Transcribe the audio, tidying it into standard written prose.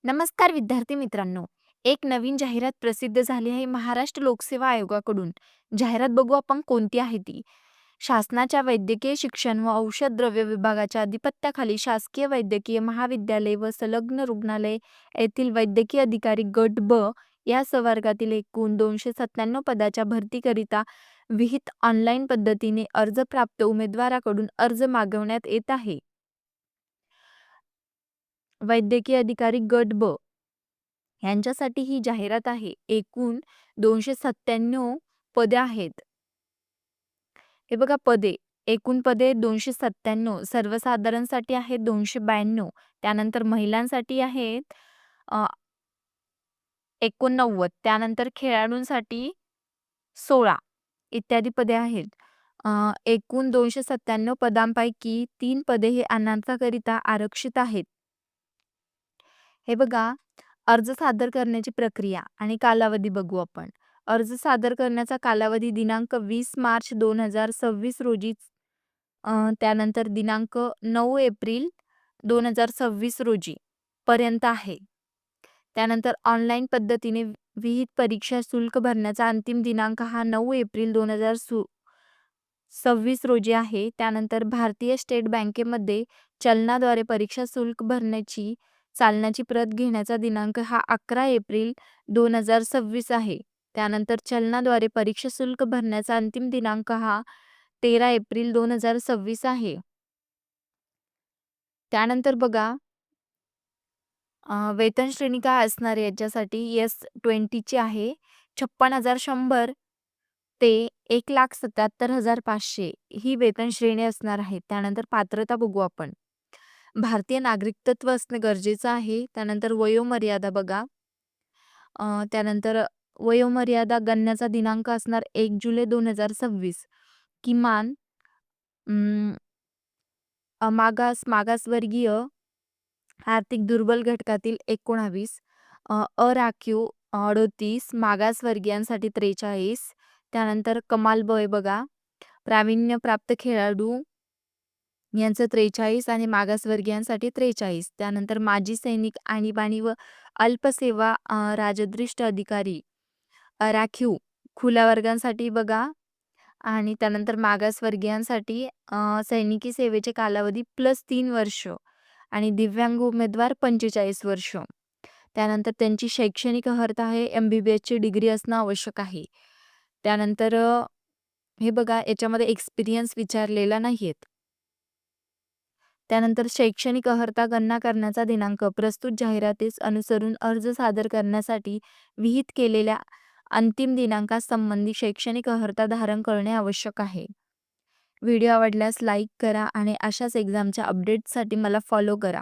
नमस्कार विद्यार्थी मित्रांनो. एक नवीन जाहिरात प्रसिद्ध झाली आहे महाराष्ट्र लोकसेवा आयोगाकडून. जाहिरात बघू आपण कोणती आहे ती. शासनाच्या वैद्यकीय शिक्षण व औषध द्रव्य विभागाच्या अधिपत्याखाली शासकीय वैद्यकीय महाविद्यालय व संलग्न रुग्णालय येथील वैद्यकीय अधिकारी गट ब या संवर्गातील एकूण 297 पदाच्या भरतीकरिता विहित ऑनलाईन पद्धतीने अर्ज प्राप्त उमेदवाराकडून अर्ज मागवण्यात येत आहे. वैद्यकीय अधिकारी गट ब यांच्यासाठी ही जाहिरात आहे. एकूण 297 पदे आहेत. हे बघा पदे. एकूण पदे 297. सर्वसाधारणसाठी आहेत 292. त्यानंतर महिलांसाठी आहेत 89. त्यानंतर खेळाडूंसाठी 16 इत्यादी पदे आहेत. एकूण 297 पदांपैकी 3 पदे हे अनाथाकरिता आरक्षित आहेत. हे बघा, अर्ज सादर करण्याची प्रक्रिया आणि कालावधी बघू आपण. अर्ज सादर करण्याचा कालावधी दिनांक 20 मार्च 2026 रोजी त्यानंतर दिनांक 9 एप्रिल 2026 रोजी पर्यंत आहे. त्यानंतर ऑनलाईन पद्धतीने विहित परीक्षा शुल्क भरण्याचा अंतिम दिनांक हा 9 एप्रिल 2026 रोजी आहे. त्यानंतर भारतीय स्टेट बँकेमध्ये चलनाद्वारे परीक्षा शुल्क भरण्याची चालनाची प्रत घेण्याचा दिनांक हा 11 एप्रिल 2026 आहे. त्यानंतर चलनाद्वारे परीक्षा शुल्क भरण्याचा अंतिम दिनांक हा 13 एप्रिल 2026 आहे. त्यानंतर बघा, वेतन श्रेणी काय असणार आहे याच्यासाठी S20 ची आहे 56,100 ते 1,77,500 ही वेतन श्रेणी असणार आहे. त्यानंतर पात्रता बघू आपण. भारतीय नागरिकत्व असणे गरजेचं आहे. त्यानंतर वयोमर्यादा बघा. त्यानंतर वयोमर्यादा गणण्याचा दिनांक असणार 1 जुलै 2026. किमान मागासवर्गीय आर्थिक दुर्बल घटकातील 19, अराखीव 38, मागासवर्गीयांसाठी 43. त्यानंतर कमाल वय बघा. प्रावीण्यप्राप्त खेळाडू यांचं 43 आणि मागासवर्गीयांसाठी 43. त्यानंतर माजी सैनिक, आणीबाणी व अल्पसेवा राजदृष्ट अधिकारी राखीव खुल्या वर्गांसाठी बघा. आणि त्यानंतर मागासवर्गीयांसाठी सैनिकी सेवेचे कालावधी +3 वर्ष आणि दिव्यांग उमेदवार 45 वर्ष. त्यानंतर त्यांची शैक्षणिक अर्हता आहे MBBS ची डिग्री असणं आवश्यक आहे. त्यानंतर हे बघा, याच्यामध्ये एक्सपिरियन्स विचारलेला नाहीयेत. त्यानंतर शैक्षणिक अर्हता गणना करण्याचा दिनांक प्रस्तुत जाहिरातीस अनुसरून अर्ज सादर करण्यासाठी विहित केलेल्या अंतिम दिनांकास संबंधी शैक्षणिक अर्हता धारण करणे आवश्यक आहे. व्हिडिओ आवडल्यास लाईक करा आणि अशाच एक्झामच्या अपडेट्ससाठी मला फॉलो करा.